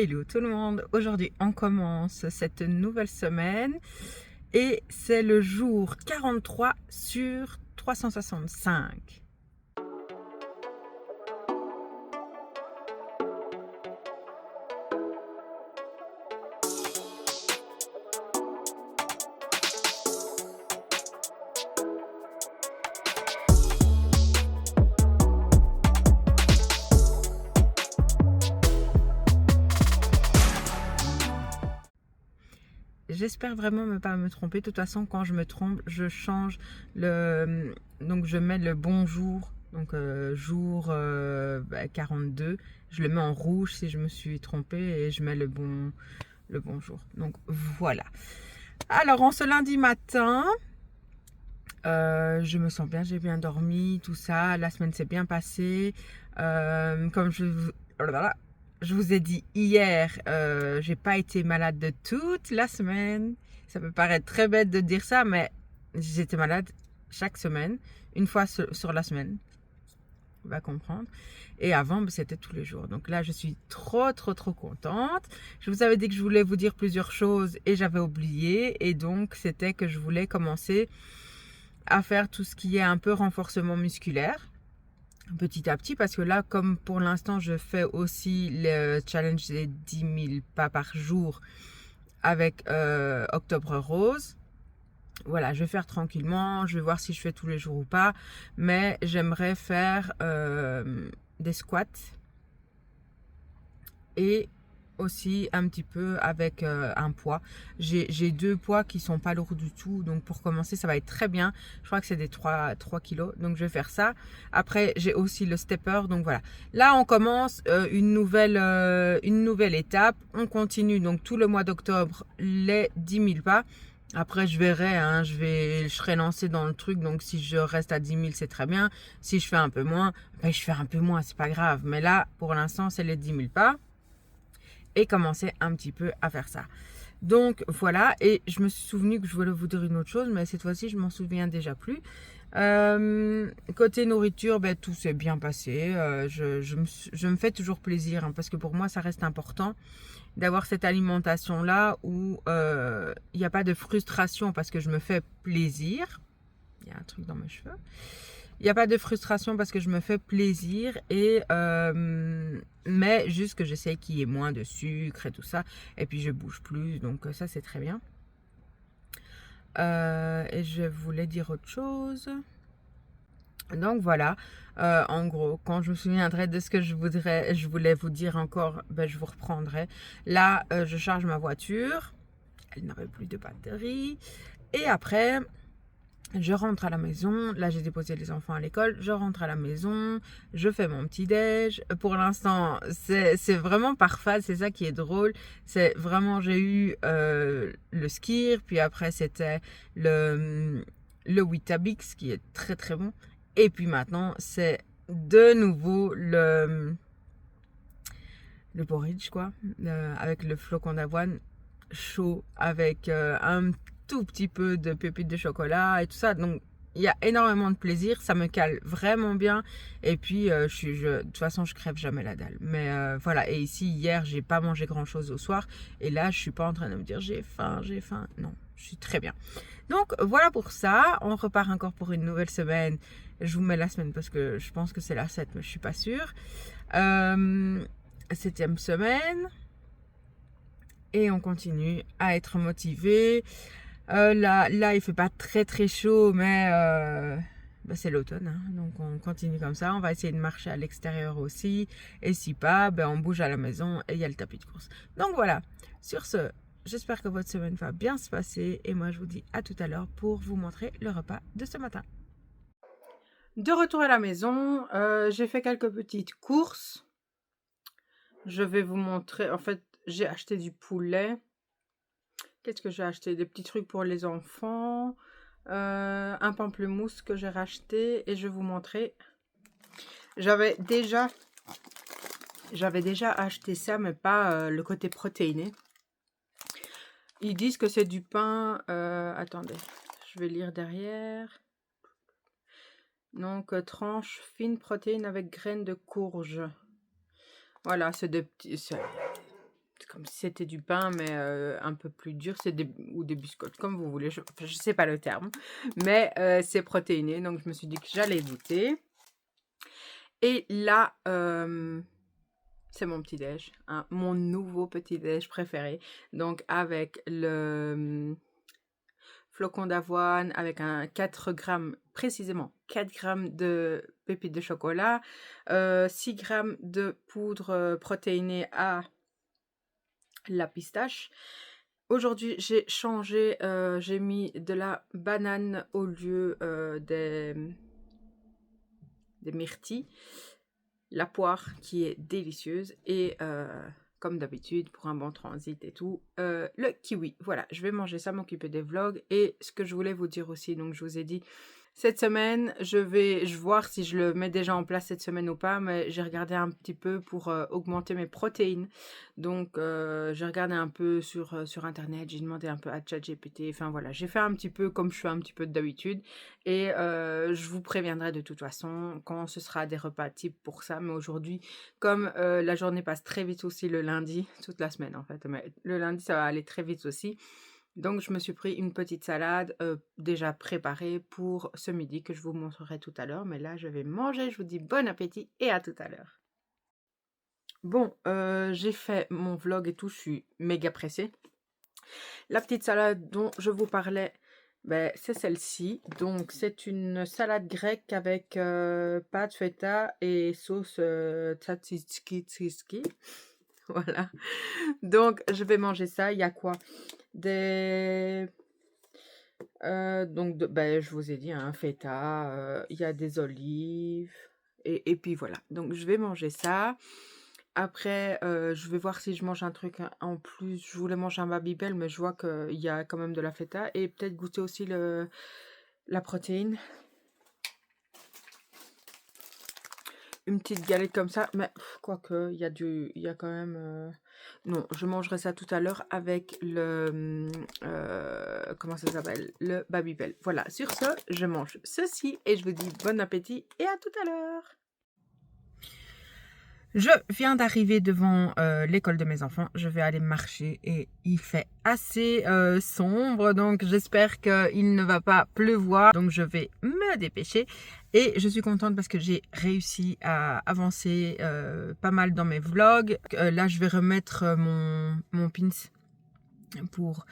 Hello tout le monde, aujourd'hui on commence cette nouvelle semaine et c'est le jour 43 sur 365. J'espère vraiment ne pas me tromper. De toute façon, quand je me trompe, je change le... Donc, je mets le bonjour, donc jour 42. Je le mets en rouge si je me suis trompée et je mets le bon jour. Donc, voilà. Alors, en ce lundi matin, je me sens bien, j'ai bien dormi, tout ça. La semaine s'est bien passée. Comme je vous ai dit hier, j'ai pas été malade de toute la semaine. Ça peut paraître très bête de dire ça, mais j'étais malade chaque semaine, une fois sur la semaine. On va comprendre. Et avant, c'était tous les jours. Donc là, je suis trop contente. Je vous avais dit que je voulais vous dire plusieurs choses et j'avais oublié. Et donc, c'était que je voulais commencer à faire tout ce qui est un peu renforcement musculaire petit à petit, parce que là, comme pour l'instant je fais aussi le challenge des 10 000 pas par jour avec Octobre Rose, voilà, je vais faire tranquillement, je vais voir si je fais tous les jours ou pas, mais j'aimerais faire des squats et aussi un petit peu avec un poids. J'ai deux poids qui sont pas lourds du tout, donc pour commencer ça va être très bien. Je crois que c'est des 3 kilos, donc je vais faire ça. Après j'ai aussi le stepper, donc voilà. Là on commence une nouvelle étape. On continue donc tout le mois d'octobre les 10 000 pas. Après je verrai, hein, je serai lancée dans le truc, donc si je reste à 10 000 c'est très bien. Si je fais un peu moins, ben, je fais un peu moins, c'est pas grave. Mais là pour l'instant c'est les 10 000 pas. Et commencer un petit peu à faire ça. Donc voilà, et je me suis souvenu que je voulais vous dire une autre chose, mais cette fois-ci je m'en souviens déjà plus. Côté nourriture, ben, tout s'est bien passé. Je me fais toujours plaisir, hein, parce que pour moi ça reste important d'avoir cette alimentation là où il n'y a pas de frustration parce que je me fais plaisir. Il y a un truc dans mes cheveux. Il n'y a pas de frustration parce que je me fais plaisir, et mais juste que j'essaie qu'il y ait moins de sucre et tout ça, et puis je bouge plus, donc ça c'est très bien. Et je voulais dire autre chose. Donc voilà, en gros, quand je me souviendrai de ce que je voulais vous dire encore, ben, je vous reprendrai. Là, je charge ma voiture, elle n'aurait plus de batterie, et après je rentre à la maison. Là, j'ai déposé les enfants à l'école. Je rentre à la maison. Je fais mon petit déj. Pour l'instant, c'est vraiment par phase. C'est ça qui est drôle. C'est vraiment, j'ai eu le skir. Puis après, c'était le Weetabix qui est très bon. Et puis maintenant, c'est de nouveau le porridge, quoi. Avec le flocon d'avoine chaud, avec un tout petit peu de pépites de chocolat et tout ça. Donc il y a énormément de plaisir, ça me cale vraiment bien. Et puis de toute façon je crève jamais la dalle. Mais voilà, et ici hier j'ai pas mangé grand chose au soir, et là je suis pas en train de me dire j'ai faim. Non, je suis très bien. Donc voilà pour ça, on repart encore pour une nouvelle semaine. Je vous mets la semaine parce que je pense que c'est la 7, mais je suis pas sûre. 7e semaine. Et on continue à être motivé. Là, il fait pas très chaud, mais c'est l'automne, hein. Donc on continue comme ça. On va essayer de marcher à l'extérieur aussi. Et si pas, on bouge à la maison et il y a le tapis de course. Donc voilà. Sur ce, j'espère que votre semaine va bien se passer. Et moi, je vous dis à tout à l'heure pour vous montrer le repas de ce matin. De retour à la maison, j'ai fait quelques petites courses. Je vais vous montrer. En fait, j'ai acheté du poulet. Qu'est-ce que j'ai acheté? Des petits trucs pour les enfants. Un pamplemousse que j'ai racheté, et je vais vous montrer. J'avais déjà acheté ça, mais pas le côté protéiné. Ils disent que c'est du pain. Attendez, je vais lire derrière. Donc, tranche fine protéine avec graines de courge. Voilà, c'est des petits. c'est comme si c'était du pain, mais un peu plus dur, ou des biscottes, comme vous voulez, je sais pas le terme, mais c'est protéiné, donc je me suis dit que j'allais goûter. Et là, c'est mon petit-déj, hein, mon nouveau petit-déj préféré, donc avec le flocon d'avoine, avec un 4 grammes, précisément 4 grammes de pépites de chocolat, 6 grammes de poudre protéinée à la pistache. Aujourd'hui, j'ai changé, j'ai mis de la banane au lieu des myrtilles, la poire qui est délicieuse et comme d'habitude pour un bon transit et tout, le kiwi. Voilà, je vais manger ça, m'occuper des vlogs. Et ce que je voulais vous dire aussi, donc je vous ai dit, cette semaine, je vais voir si je le mets déjà en place cette semaine ou pas, mais j'ai regardé un petit peu pour augmenter mes protéines. Donc, j'ai regardé un peu sur Internet, j'ai demandé un peu à ChatGPT, enfin voilà, j'ai fait un petit peu comme je fais un petit peu d'habitude. Et je vous préviendrai de toute façon quand ce sera des repas type pour ça. Mais aujourd'hui, comme la journée passe très vite aussi le lundi, toute la semaine en fait, mais le lundi, ça va aller très vite aussi. Donc, je me suis pris une petite salade déjà préparée pour ce midi que je vous montrerai tout à l'heure. Mais là, je vais manger. Je vous dis bon appétit et à tout à l'heure. Bon, j'ai fait mon vlog et tout. Je suis méga pressée. La petite salade dont je vous parlais, ben, c'est celle-ci. Donc, c'est une salade grecque avec pâte feta et sauce tzatziki. Voilà. Donc, je vais manger ça. Il y a quoi? Donc, ben, je vous ai dit, un feta, il y a des olives, et puis voilà. Donc, je vais manger ça. Après, je vais voir si je mange un truc en plus. Je voulais manger un Babybel, mais je vois qu'il y a quand même de la feta. Et peut-être goûter aussi la protéine. Une petite galette comme ça, mais quoique, il y a quand même... Non, je mangerai ça tout à l'heure avec le... comment ça s'appelle? Le Babybel. Voilà, sur ce, je mange ceci et je vous dis bon appétit et à tout à l'heure. Je viens d'arriver devant l'école de mes enfants. Je vais aller marcher et il fait assez sombre. Donc j'espère qu'il ne va pas pleuvoir. Donc je vais me dépêcher. Et je suis contente parce que j'ai réussi à avancer pas mal dans mes vlogs. Là je vais remettre mon pins pour...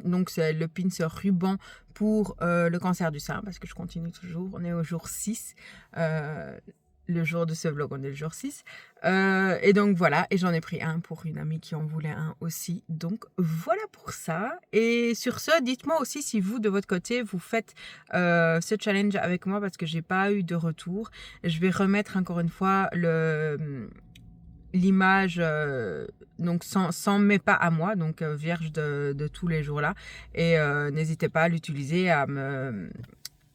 donc c'est le pins ruban pour le cancer du sein. Parce que je continue toujours. On est au jour 6. Le jour de ce vlog, on est le jour 6. Et donc voilà, et j'en ai pris un pour une amie qui en voulait un aussi. Donc voilà pour ça. Et sur ce, dites-moi aussi si vous, de votre côté, vous faites ce challenge avec moi parce que j'ai pas eu de retour. Je vais remettre encore une fois l'image donc sans mes pas à moi, donc vierge de tous les jours là. Et n'hésitez pas à l'utiliser, à me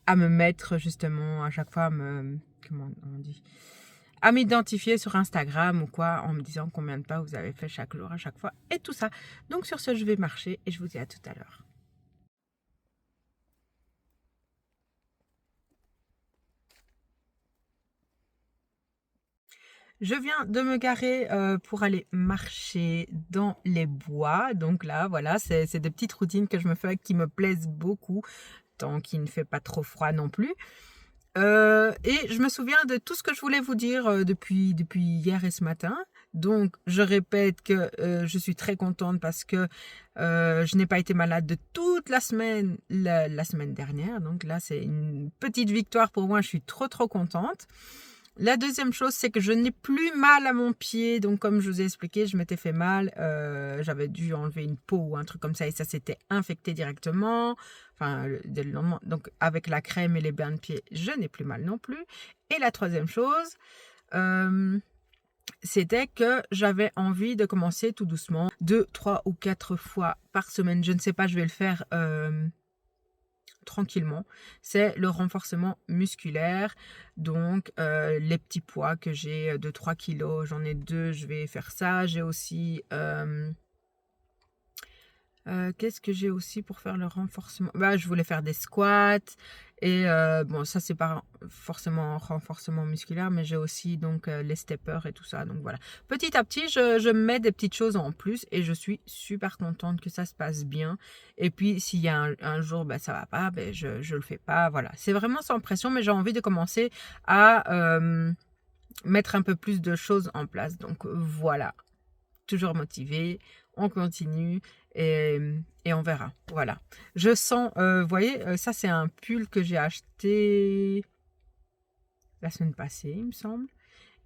mettre justement à chaque fois, comment on dit, à m'identifier sur Instagram ou quoi, en me disant combien de pas vous avez fait chaque jour à chaque fois et tout ça. Donc sur ce, je vais marcher et je vous dis à tout à l'heure. Je viens de me garer pour aller marcher dans les bois. Donc là, voilà, c'est des petites routines que je me fais qui me plaisent beaucoup, tant qu'il ne fait pas trop froid non plus. Et je me souviens de tout ce que je voulais vous dire depuis hier et ce matin. Donc, je répète que je suis très contente parce que je n'ai pas été malade de toute la semaine, la semaine dernière. Donc là, c'est une petite victoire pour moi. Je suis trop contente. La deuxième chose, c'est que je n'ai plus mal à mon pied. Donc, comme je vous ai expliqué, je m'étais fait mal. J'avais dû enlever une peau ou un truc comme ça et ça s'était infecté directement. Enfin, dès le lendemain. Donc, avec la crème et les bains de pied, je n'ai plus mal non plus. Et la troisième chose, c'était que j'avais envie de commencer tout doucement 2, 3 ou 4 fois par semaine. Je ne sais pas, je vais le faire... tranquillement, c'est le renforcement musculaire. Donc les petits poids que j'ai de 3 kilos, j'en ai 2, je vais faire ça. J'ai aussi Qu'est-ce que j'ai aussi pour faire le renforcement? Bah, je voulais faire des squats et bon, ça, c'est pas forcément renforcement musculaire, mais j'ai aussi donc les steppers et tout ça. Donc voilà. Petit à petit, je mets des petites choses en plus et je suis super contente que ça se passe bien. Et puis, s'il y a un jour, bah, ça va pas, ben, je le fais pas. Voilà. C'est vraiment sans pression, mais j'ai envie de commencer à mettre un peu plus de choses en place. Donc voilà. Toujours motivée, on continue et on verra. Voilà. Je sens, vous voyez, ça c'est un pull que j'ai acheté la semaine passée, il me semble.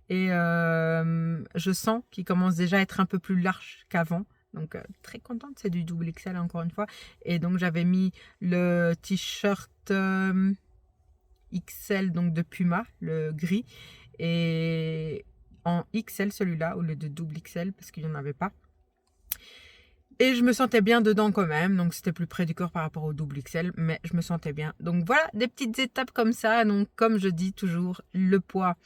Et je sens qu'il commence déjà à être un peu plus large qu'avant. Donc très contente, c'est du double XL encore une fois. Et donc j'avais mis le t-shirt XL donc de Puma, le gris. Et en XL celui-là, au lieu de double XL parce qu'il n'y en avait pas. Et je me sentais bien dedans quand même, donc c'était plus près du corps par rapport au double XL, mais je me sentais bien. Donc voilà, des petites étapes comme ça. Donc comme je dis toujours, le poids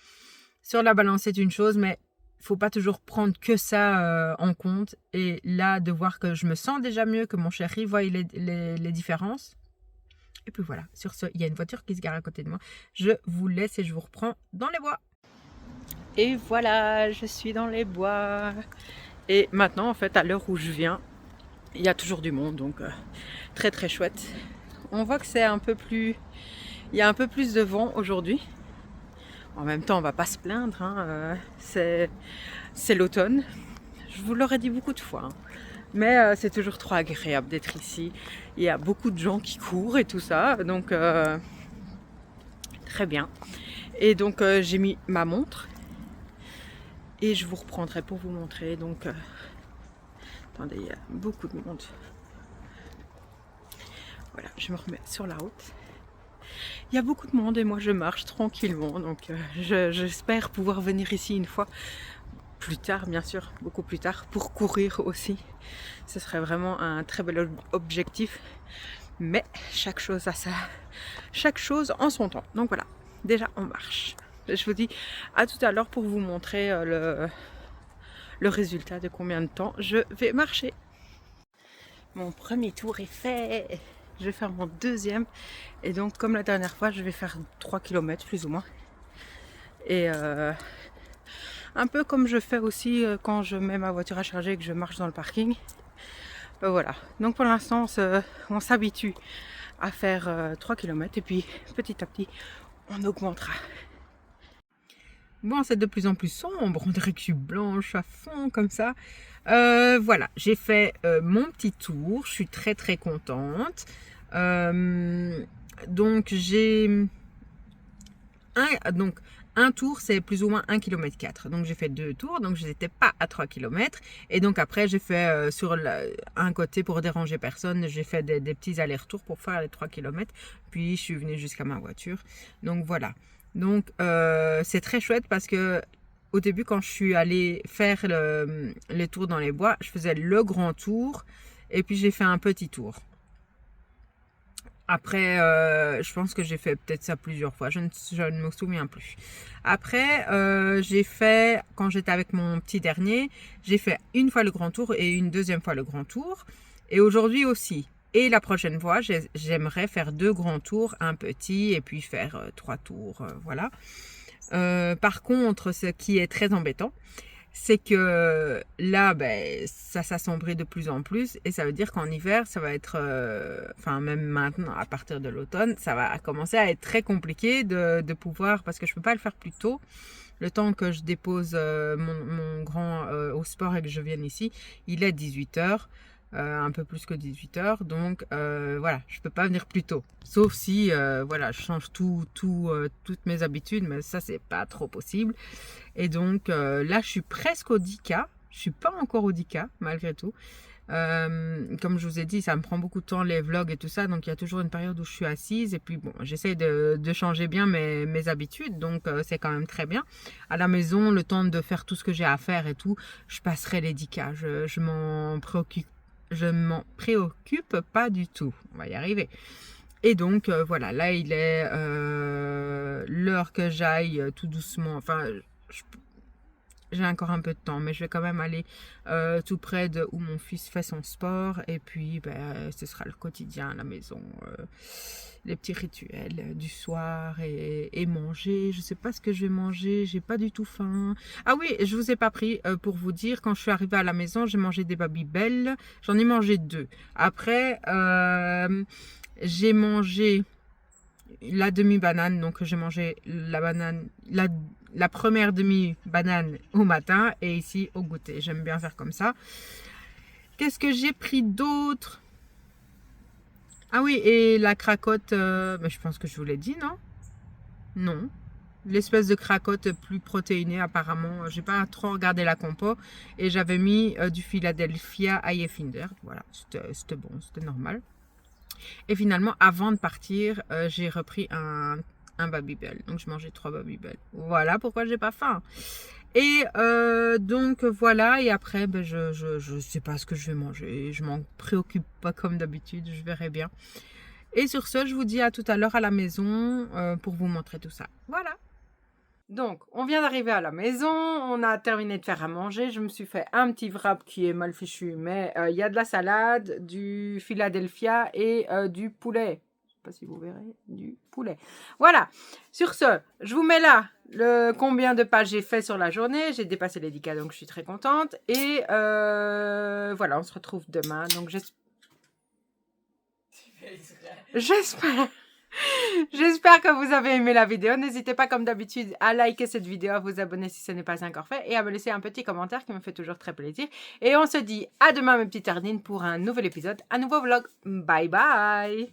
sur la balance c'est une chose, mais il ne faut pas toujours prendre que ça en compte. Et là, de voir que je me sens déjà mieux, que mon chéri voit les différences. Et puis voilà, sur ce, il y a une voiture qui se gare à côté de moi. Je vous laisse et je vous reprends dans les bois. Et voilà, je suis dans les bois. Et maintenant, en fait, à l'heure où je viens, il y a toujours du monde, donc très très chouette. On voit que c'est un peu plus... Il y a un peu plus de vent aujourd'hui. En même temps, on va pas se plaindre, hein, c'est l'automne. Je vous l'aurais dit beaucoup de fois, hein. Mais c'est toujours trop agréable d'être ici. Il y a beaucoup de gens qui courent et tout ça, donc très bien. Et donc j'ai mis ma montre et je vous reprendrai pour vous montrer. Donc attendez, il y a beaucoup de monde. Voilà, je me remets sur la route. Il y a beaucoup de monde et moi je marche tranquillement. Donc j'espère pouvoir venir ici une fois plus tard, bien sûr, beaucoup plus tard, pour courir aussi. Ce serait vraiment un très bel objectif. Mais chaque chose en son temps. Donc voilà, déjà on marche. Je vous dis à tout à l'heure pour vous montrer le résultat de combien de temps je vais marcher. Mon premier tour est fait. Je vais faire mon deuxième. Et donc comme la dernière fois, je vais faire 3 km plus ou moins. Et un peu comme je fais aussi quand je mets ma voiture à charger et que je marche dans le parking. Voilà. Donc pour l'instant, on s'habitue à faire 3 km et puis petit à petit, on augmentera. Bon, c'est de plus en plus sombre. On dirait que je suis blanche à fond comme ça. Voilà, j'ai fait mon petit tour. Je suis très très contente. Donc j'ai un tour, c'est plus ou moins 1,4 km. Donc j'ai fait 2 tours, donc je n'étais pas à 3 km. Et donc après, j'ai fait sur un côté pour déranger personne, j'ai fait des petits allers-retours pour faire les 3 km. Puis je suis venue jusqu'à ma voiture. Donc voilà. Donc c'est très chouette parce que au début, quand je suis allée faire les tours dans les bois, je faisais le grand tour et puis j'ai fait un petit tour. Après, je pense que j'ai fait peut-être ça plusieurs fois. Je ne me souviens plus. Après, j'ai fait, quand j'étais avec mon petit dernier, j'ai fait une fois le grand tour et une deuxième fois le grand tour. Et aujourd'hui aussi. Et la prochaine fois, j'aimerais faire 2 grands tours, un petit, et puis faire 3 tours. Voilà. Par contre, ce qui est très embêtant, c'est que là, ben, ça s'assombrit de plus en plus et ça veut dire qu'en hiver, ça va être, enfin même maintenant, à partir de l'automne, ça va commencer à être très compliqué de pouvoir, parce que je ne peux pas le faire plus tôt, le temps que je dépose mon grand au sport et que je vienne ici, il est 18h. Un peu plus que 18h, donc voilà, je peux pas venir plus tôt, sauf si voilà, je change toutes mes habitudes, mais ça c'est pas trop possible. Et donc là je suis presque au 10K, je suis pas encore au 10K malgré tout. Comme je vous ai dit, ça me prend beaucoup de temps les vlogs et tout ça, donc il y a toujours une période où je suis assise et puis bon, j'essaie de changer bien mes habitudes, donc c'est quand même très bien. À la maison, le temps de faire tout ce que j'ai à faire et tout, je passerai les 10K, je m'en préoccupe pas du tout. On va y arriver. Et donc voilà, là il est l'heure que j'aille tout doucement. Enfin, j'ai encore un peu de temps, mais je vais quand même aller tout près de où mon fils fait son sport. Et puis, ben, ce sera le quotidien à la maison. Les petits rituels du soir et manger. Je sais pas ce que je vais manger, j'ai pas du tout faim. Ah oui, je vous ai pas pris pour vous dire, quand je suis arrivée à la maison, j'ai mangé des Babybel. J'en ai mangé 2. Après, j'ai mangé la demi-banane, donc j'ai mangé la banane, la première demi-banane au matin et ici au goûter. J'aime bien faire comme ça. Qu'est-ce que j'ai pris d'autre? Ah oui, et la cracotte, mais je pense que je vous l'ai dit, non? Non. L'espèce de cracotte plus protéinée apparemment. J'ai pas trop regardé la compo. Et j'avais mis du Philadelphia Finder. Voilà, c'était bon, c'était normal. Et finalement, avant de partir, j'ai repris un Babybel. Donc je mangeais 3 Babybel. Voilà pourquoi j'ai pas faim. Et donc voilà, et après ben, je sais pas ce que je vais manger, je m'en préoccupe pas comme d'habitude, je verrai bien. Et sur ce, je vous dis à tout à l'heure à la maison pour vous montrer tout ça. Voilà. Donc, on vient d'arriver à la maison, on a terminé de faire à manger, je me suis fait un petit wrap qui est mal fichu, mais il y a de la salade, du Philadelphia et du poulet. Je sais pas si vous verrez, du poulet. Voilà, sur ce, je vous mets là le combien de pages j'ai fait sur la journée. J'ai dépassé les 10K, donc je suis très contente. Et voilà, on se retrouve demain. Donc J'espère que vous avez aimé la vidéo. N'hésitez pas comme d'habitude à liker cette vidéo, à vous abonner si ce n'est pas encore fait et à me laisser un petit commentaire qui me fait toujours très plaisir. Et on se dit à demain mes petites Ardines pour un nouvel épisode, un nouveau vlog. Bye bye.